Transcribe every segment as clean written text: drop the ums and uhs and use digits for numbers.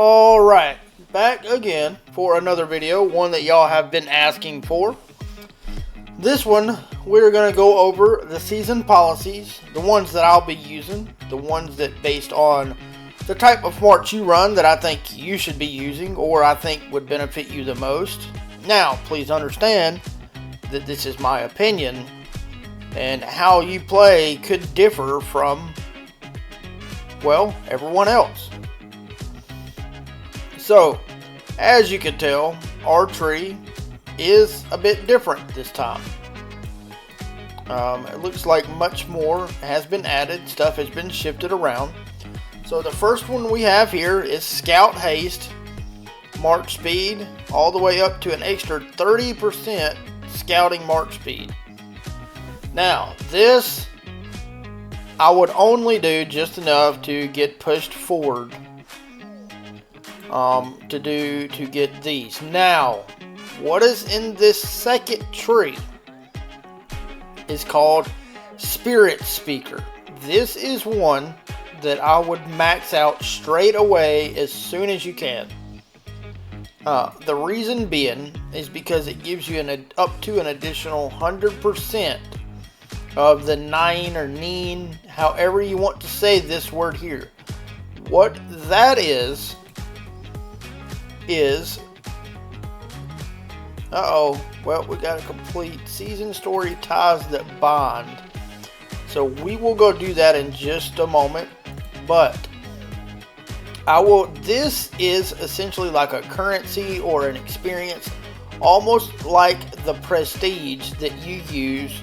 Alright, back again for another video, one that y'all have been asking for. This one, we're going to go over the season policies, the ones that I'll be using, the ones that based on the type of march you run that I think you should be using or I think would benefit you the most. Now, please understand that this is my opinion and how you play could differ from, well, everyone else. So, as you can tell, our tree is a bit different this time. It looks like much more has been added, stuff has been shifted around. So the first one we have here is Scout Haste, March Speed, all the way up to an extra 30% Scouting March Speed. Now, this I would only do just enough to get pushed forward to get these. Now, what is in this second tree is called Spirit Speaker. This is one that I would max out straight away as soon as you can. The reason being is because it gives you up to an additional 100% of the nine or neen, however you want to say this word here. What that is well, we got to complete season story ties that bond. So we will go do that in just a moment. But this is essentially like a currency or an experience, almost like the prestige that you use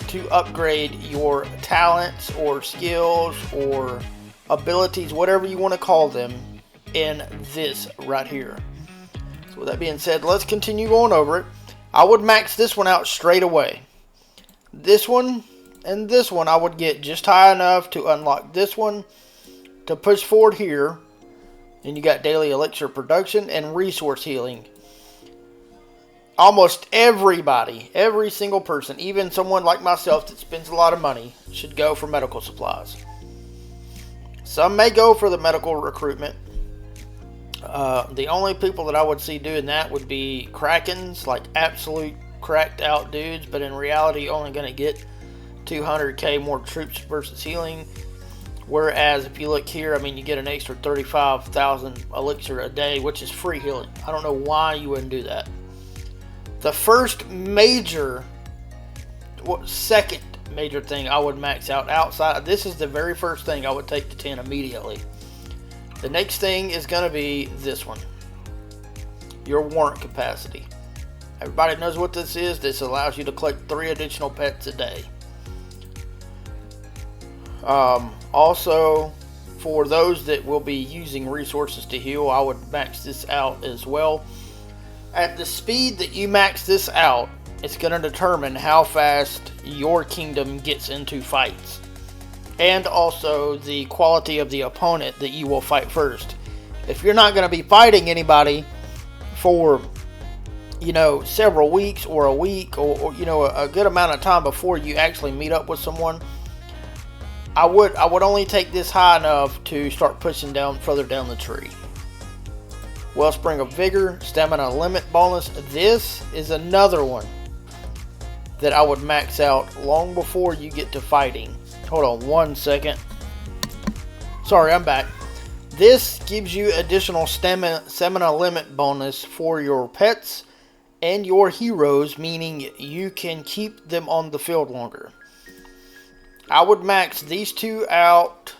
to upgrade your talents or skills or abilities, whatever you want to call them, in this right here. So with that being said, let's continue going over it. I would max this one out straight away. This one and this one I would get just high enough to unlock this one to push forward here. And you got daily elixir production and resource healing. Almost everybody, every single person, even someone like myself that spends a lot of money, should go for medical supplies. Some may go for the medical recruitment. The only people that I would see doing that would be Krakens, like absolute cracked out dudes, but in reality only going to get 200k more troops versus healing. Whereas if you look here, I mean, you get an extra 35,000 elixir a day, which is free healing. I don't know why you wouldn't do that. The second major thing I would max out outside, this is the very first thing I would take to 10 immediately. The next thing is going to be this one, your warrant capacity. Everybody knows what this is. This allows you to collect 3 additional pets a day. Also, for those that will be using resources to heal, I would max this out as well. At the speed that you max this out, it's going to determine how fast your kingdom gets into fights. And also the quality of the opponent that you will fight first. If you're not going to be fighting anybody for, several weeks or a week or a good amount of time before you actually meet up with someone, I would only take this high enough to start pushing further down the tree. Wellspring of Vigor, Stamina Limit bonus. This is another one that I would max out long before you get to fighting. Hold on one second. Sorry, I'm back. This gives you additional stamina limit bonus for your pets and your heroes, meaning you can keep them on the field longer. I would max these two out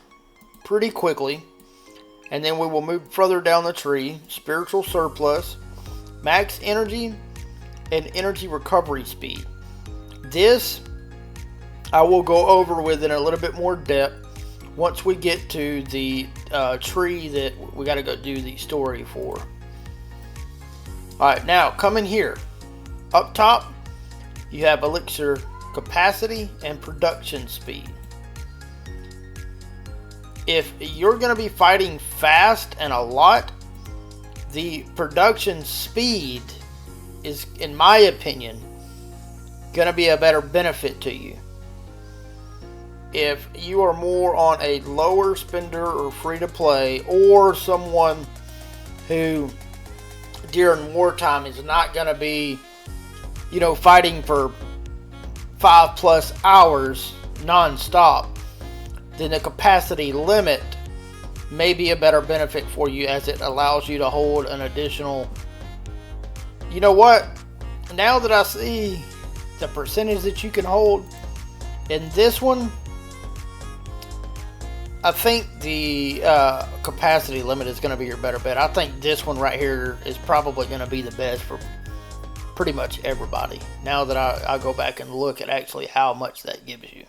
pretty quickly, and then we will move further down the tree. Spiritual Surplus, Max Energy, and Energy Recovery Speed. This I will go over with in a little bit more depth once we get to the tree that we got to go do the story for. Alright, now coming here. Up top, you have elixir capacity and production speed. If you're going to be fighting fast and a lot, the production speed is, in my opinion, going to be a better benefit to you. If you are more on a lower spender or free to play, or someone who during wartime is not going to be, fighting for 5+ hours non-stop, then the capacity limit may be a better benefit for you, as it allows you to hold an additional. You know what? Now that I see the percentage that you can hold in this one, I think the capacity limit is going to be your better bet. I think this one right here is probably going to be the best for pretty much everybody. Now that I go back and look at actually how much that gives you.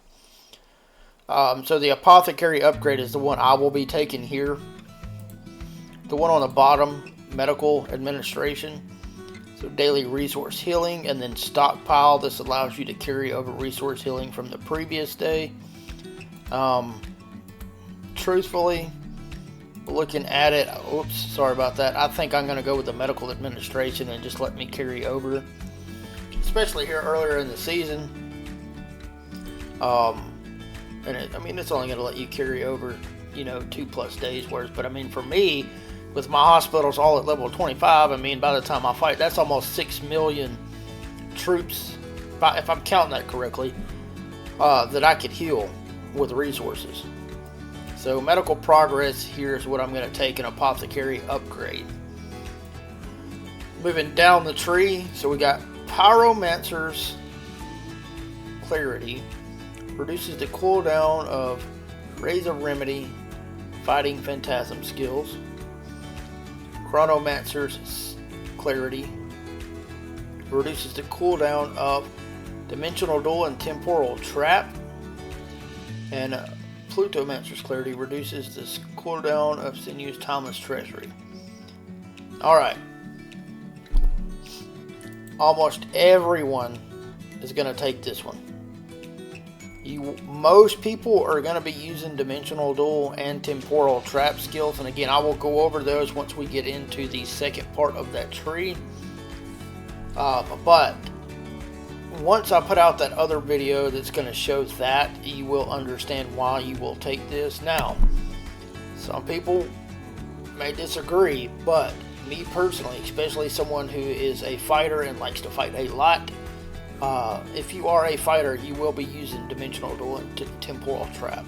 So the Apothecary upgrade is the one I will be taking here. The one on the bottom, medical administration. So daily resource healing, and then stockpile. This allows you to carry over resource healing from the previous day. Truthfully, looking at it, oops, sorry about that. I think I'm going to go with the medical administration and just let me carry over, especially here earlier in the season. And it's only going to let you carry over, 2+ days worth. But for me, with my hospitals all at level 25, by the time I fight, that's almost 6 million troops, if I'm counting that correctly, that I could heal with resources. So medical progress, here's what I'm going to take an Apothecary upgrade. Moving down the tree, so we got Pyromancer's Clarity. Reduces the cooldown of Raise a Remedy, Fighting Phantasm skills. Chronomancer's Clarity. Reduces the cooldown of Dimensional Duel and Temporal Trap. And Plutomancer's Clarity reduces the cooldown of Sinu's Timeless Treasury. Alright. Almost everyone is going to take this one. Most people are going to be using Dimensional Duel and Temporal Trap skills. And again, I will go over those once we get into the second part of that tree. But once I put out that other video that's going to show that, you will understand why you will take this. Now, some people may disagree, but me personally, especially someone who is a fighter and likes to fight a lot, if you are a fighter, you will be using Dimensional Duel and Temporal Trap.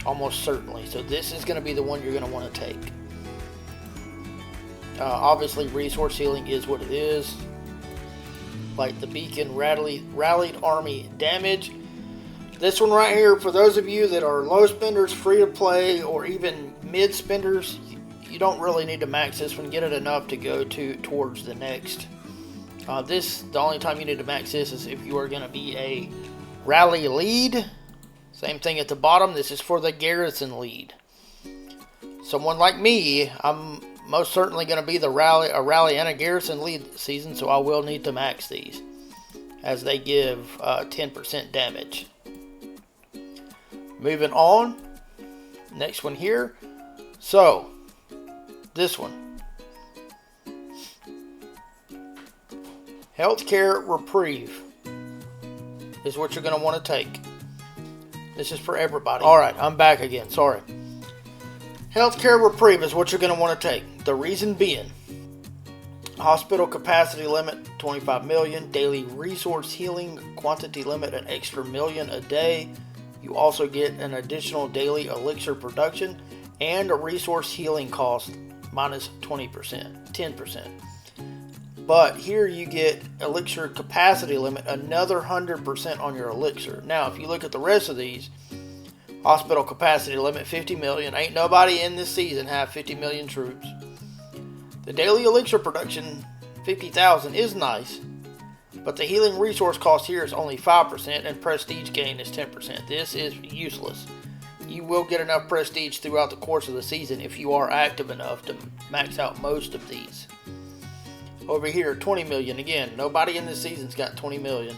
Almost certainly. So this is going to be the one you're going to want to take. Obviously, resource healing is what it is. Like the Beacon Rallied Army Damage. This one right here, for those of you that are low spenders, free to play, or even mid spenders, you don't really need to max this one. Get it enough to go towards the next. The only time you need to max this is if you are going to be a rally lead. Same thing at the bottom. This is for the garrison lead. Someone like me, I'm most certainly going to be a rally and a garrison lead season, so I will need to max these, as they give 10% damage. Moving on. Next one here. So, this one. Healthcare Reprieve is what you're going to want to take. This is for everybody. Alright, I'm back again. Sorry. Healthcare Reprieve is what you're going to want to take. The reason being, hospital capacity limit 25 million, daily resource healing quantity limit an extra million a day. You also get an additional daily elixir production and a resource healing cost minus 20%, 10%. But here you get elixir capacity limit, another 100% on your elixir. Now, if you look at the rest of these, hospital capacity limit 50 million. Ain't nobody in this season have 50 million troops. The daily elixir production, 50,000, is nice. But the healing resource cost here is only 5% and prestige gain is 10%. This is useless. You will get enough prestige throughout the course of the season if you are active enough to max out most of these. Over here, 20 million. Again, nobody in this season's got 20 million.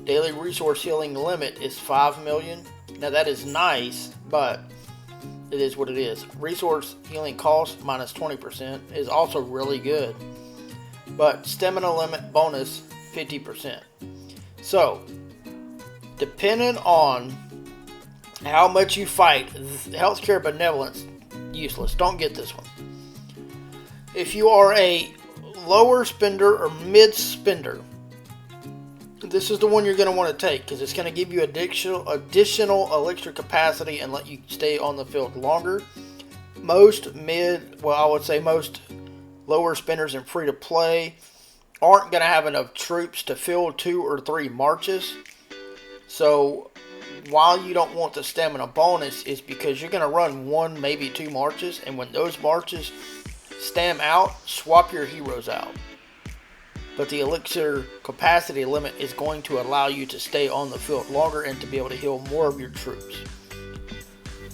Daily resource healing limit is 5 million. Now that is nice, but it is what it is. Resource healing cost minus 20% is also really good. But stamina limit bonus 50%. So, depending on how much you fight, healthcare benevolence, useless. Don't get this one. if you are a lower spender or mid spender, this is the one you're going to want to take because it's going to give you additional elixir capacity and let you stay on the field longer. Most mid, well, I would say most lower spenders and free to play aren't going to have enough troops to fill 2 or 3 marches. So while you don't want the stamina bonus, is because you're going to run 1, maybe 2 marches, and when those marches stam out, swap your heroes out. But the elixir capacity limit is going to allow you to stay on the field longer and to be able to heal more of your troops.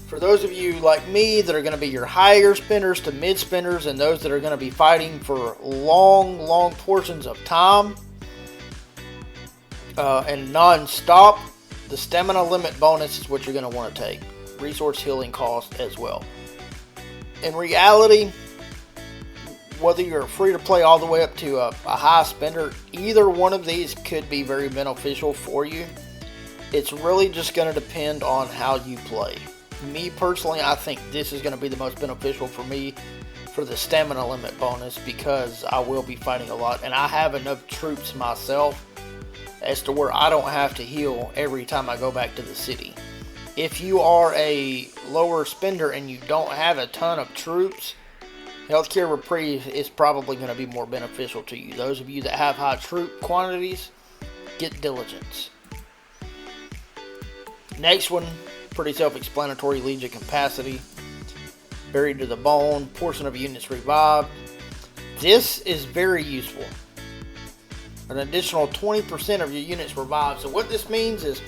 For those of you like me that are going to be your higher spenders to mid spenders and those that are going to be fighting for long portions of time and non-stop, the stamina limit bonus is what you're going to want to take. Resource healing cost as well. In reality, whether you're free to play all the way up to a high spender, either one of these could be very beneficial for you. It's really just going to depend on how you play. Me personally, I think this is going to be the most beneficial for me for the stamina limit bonus because I will be fighting a lot and I have enough troops myself as to where I don't have to heal every time I go back to the city. If you are a lower spender and you don't have a ton of troops, Healthcare Reprieve is probably going to be more beneficial to you. Those of you that have high troop quantities, get Diligence. Next one, pretty self-explanatory, Legion Capacity. Buried to the Bone, portion of units revived. This is very useful. An additional 20% of your units revived. So what this means is,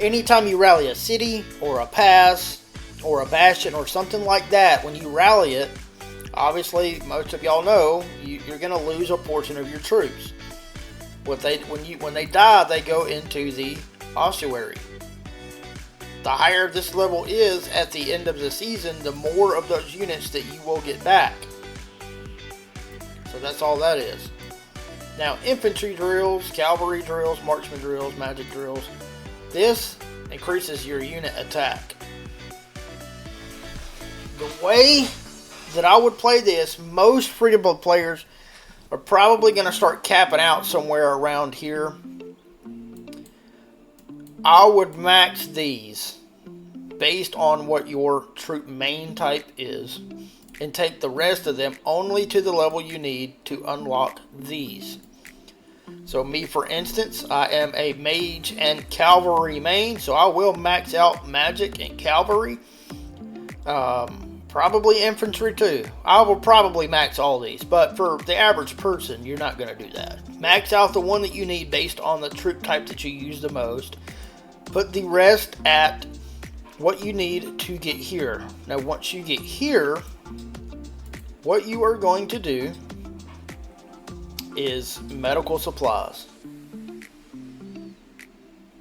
anytime you rally a city or a pass or a bastion or something like that, when you rally it, obviously most of y'all know you're going to lose a portion of your troops. When they die, they go into the ossuary. The higher this level is at the end of the season, the more of those units that you will get back. So that's all that is. Now, infantry drills, cavalry drills, marksman drills, magic drills. This increases your unit attack. The way that I would play this, most free-to-play players are probably going to start capping out somewhere around here. I would max these based on what your troop main type is and take the rest of them only to the level you need to unlock these. So me, for instance, I am a mage and cavalry main, so I will max out magic and cavalry. Probably infantry too. I will probably max all these, but for the average person, you're not going to do that. Max out the one that you need based on the troop type that you use the most. Put the rest at what you need to get here. Now, once you get here, what you are going to do is medical supplies.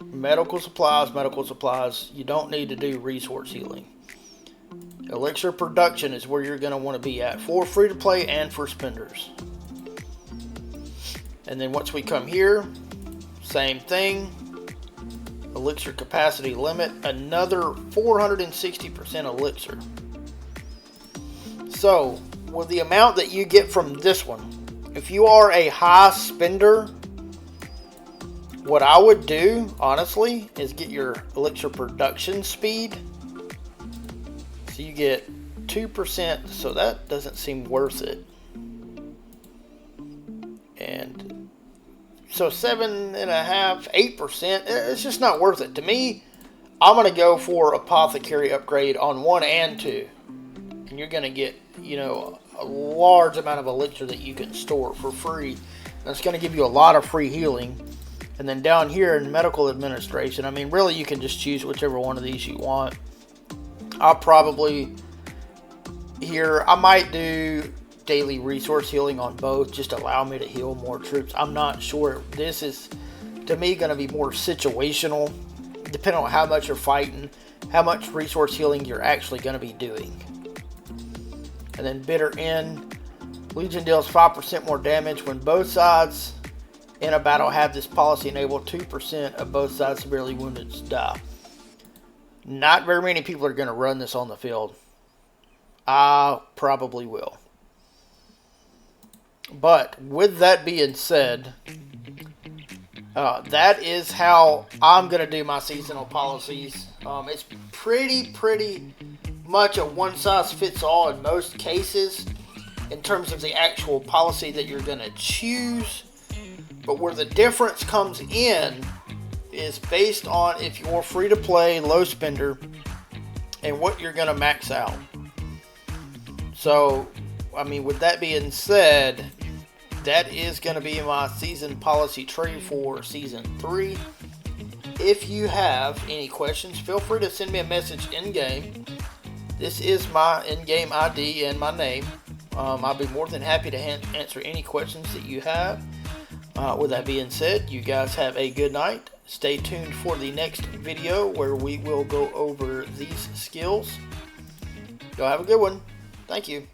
Medical supplies. You don't need to do resource healing. Elixir production is where you're going to want to be at for free to play and for spenders. And then once we come here, same thing. Elixir capacity limit, another 460% elixir. So, with the amount that you get from this one, if you are a high spender, what I would do, honestly, is get your elixir production speed. So you get 2%, so that doesn't seem worth it. And so 7.5%, 8%, it's just not worth it. To me, I'm going to go for Apothecary upgrade on 1 and 2. And you're going to get, a large amount of elixir that you can store for free. And it's going to give you a lot of free healing. And then down here in medical administration, I mean, really you can just choose whichever one of these you want. I'll probably I might do daily resource healing on both, just allow me to heal more troops. I'm not sure. This is, to me, going to be more situational, depending on how much you're fighting, how much resource healing you're actually going to be doing. And then Bitter End. Legion deals 5% more damage when both sides in a battle have this policy enabled. 2% of both sides severely wounded die. Not very many people are going to run this on the field. I probably will. But with that being said, that is how I'm going to do my seasonal policies. It's pretty much a one-size-fits-all in most cases in terms of the actual policy that you're going to choose. But where the difference comes in is based on if you're free-to-play, low spender, and what you're going to max out. So, I mean, with that being said, that is going to be my season policy tree for Season 3. If you have any questions, feel free to send me a message in-game. This is my in-game ID and my name. I'll be more than happy to answer any questions that you have. With that being said, you guys have a good night. Stay tuned for the next video where we will go over these skills. Y'all have a good one. Thank you.